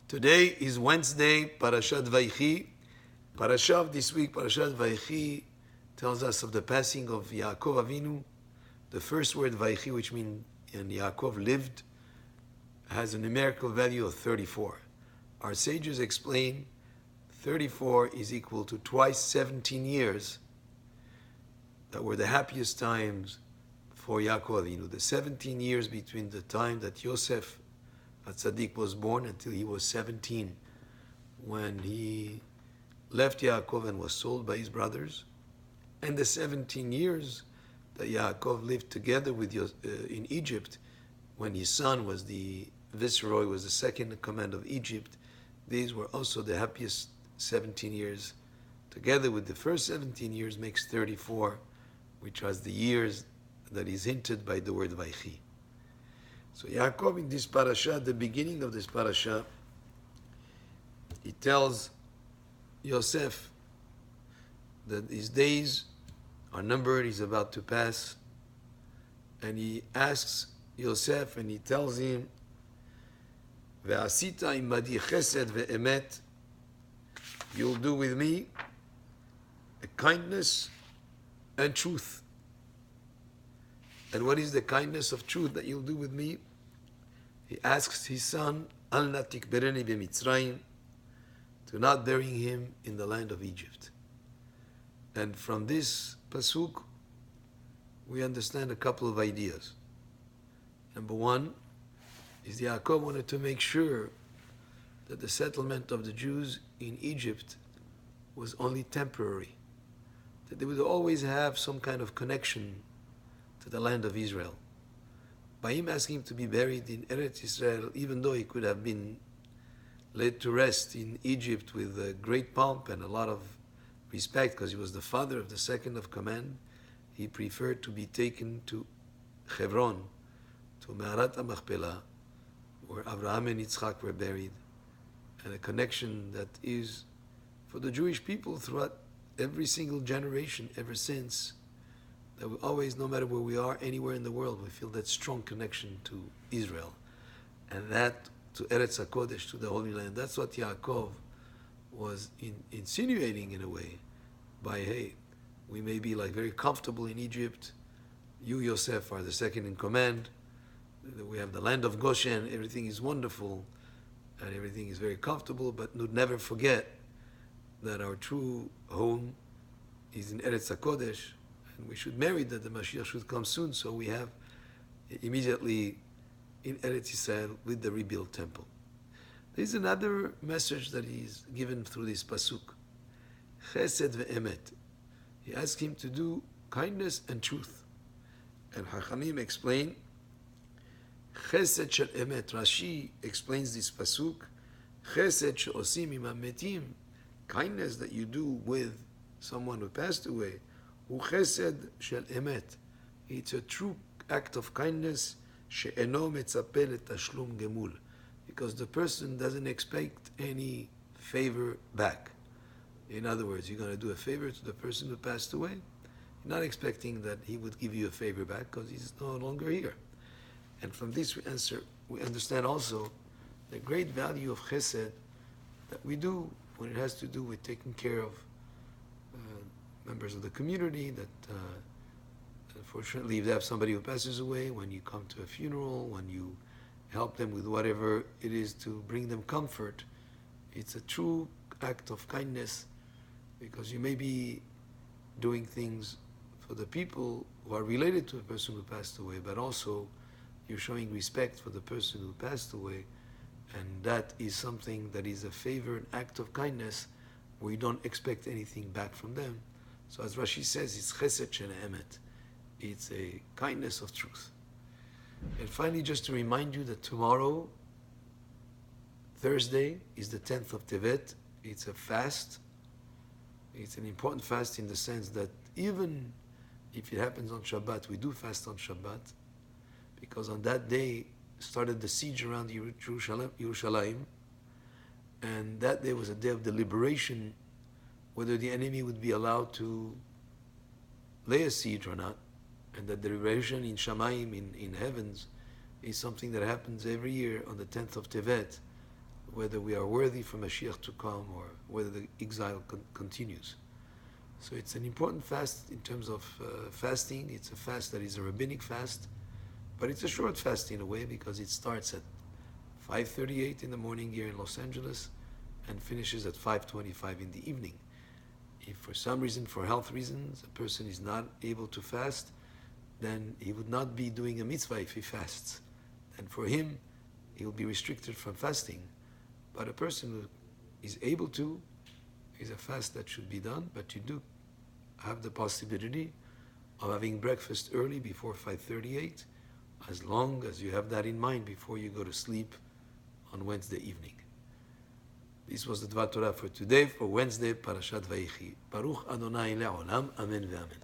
Today is Wednesday, Parashat Vayehi. Parasha of this week, Parashat Vayehi, tells us of the passing of Yaakov Avinu. The first word Vayehi, which means and Yaakov lived, has a numerical value of 34. Our sages explain 34 is equal to twice 17 years that were the happiest times for Yaakov Avinu. The 17 years between the time that Yosef Tzaddik was born until he was 17, when he left Yaakov and was sold by his brothers, and the 17 years that Yaakov lived together with in Egypt, when his son was the viceroy, was the second in command of Egypt. These were also the happiest 17 years. Together with the first 17 years makes 34, which was the years that is hinted by the word Vayehi. So Yaakov in this parasha, the beginning of this parasha, he tells Yosef that his days are numbered, he's about to pass, and he asks Yosef and he tells him, Ve'asita imadi chesed ve'emet, you'll do with me a kindness and truth. And what is the kindness of truth that you'll do with me? He asks his son, Al na tikbereni b'Mitzrayim, to not burying him in the land of Egypt. And from this pasuk, we understand a couple of ideas. Number one is Yaakov wanted to make sure that the settlement of the Jews in Egypt was only temporary, that they would always have some kind of connection to the land of Israel. By him asking him to be buried in Eretz Israel, even though he could have been laid to rest in Egypt with great pomp and a lot of respect, because he was the father of the second of command, he preferred to be taken to Hebron, to Me'arat HaMachpelah, where Abraham and Yitzchak were buried, and a connection that is for the Jewish people throughout every single generation ever since, that we always, no matter where we are, anywhere in the world, we feel that strong connection to Israel, and that to Eretz HaKodesh, to the Holy Land. That's what Yaakov was insinuating in a way, by, hey, we may be like very comfortable in Egypt, you, Yosef, are the second in command, we have the land of Goshen, everything is wonderful, and everything is very comfortable, but never forget that our true home is in Eretz HaKodesh, and we should merit that the Mashiach should come soon, so we have immediately in Eretz Yisrael with the rebuilt temple. There is another message that is given through this pasuk, Chesed ve'emet. He asks him to do kindness and truth. And Chachamim explain, Chesed shel emet. Rashi explains this pasuk, Chesed she'osim im hametim, kindness that you do with someone who passed away, Hu chesed shel emet. It's a true act of kindness, she'eno metzapeh letashlum gemul, because the person doesn't expect any favor back. In other words, you're going to do a favor to the person who passed away, you're not expecting that he would give you a favor back because he's no longer here. And from this we understand also the great value of chesed that we do when it has to do with taking care of members of the community, that unfortunately if they have somebody who passes away, when you come to a funeral, when you help them with whatever it is to bring them comfort, it's a true act of kindness, because you may be doing things for the people who are related to a person who passed away, but also you're showing respect for the person who passed away, and that is something that is a favor, an act of kindness, where you don't expect anything back from them. So as Rashi says, it's chesed shel emet. It's a kindness of truth. And finally, just to remind you that tomorrow, Thursday, is the 10th of Tevet. It's a fast. It's an important fast in the sense that even if it happens on Shabbat, we do fast on Shabbat, because on that day started the siege around Yerushalayim, and that day was a day of deliberation whether the enemy would be allowed to lay a siege or not, and that the deliberation in Shamayim, in heavens, is something that happens every year on the 10th of Tevet, whether we are worthy for Mashiach to come or whether the exile continues. So it's an important fast in terms of fasting. It's a fast that is a rabbinic fast, but it's a short fast in a way because it starts at 5:38 in the morning here in Los Angeles and finishes at 5:25 in the evening. If for some reason, for health reasons, a person is not able to fast, then he would not be doing a mitzvah if he fasts. And for him, he will be restricted from fasting. But a person who is able to, is a fast that should be done, but you do have the possibility of having breakfast early before 5:38, as long as you have that in mind before you go to sleep on Wednesday evening. This was the Dvar Torah for today, for Wednesday, Parashat Vayehi. Baruch Adonai le'olam, Amen ve'amen.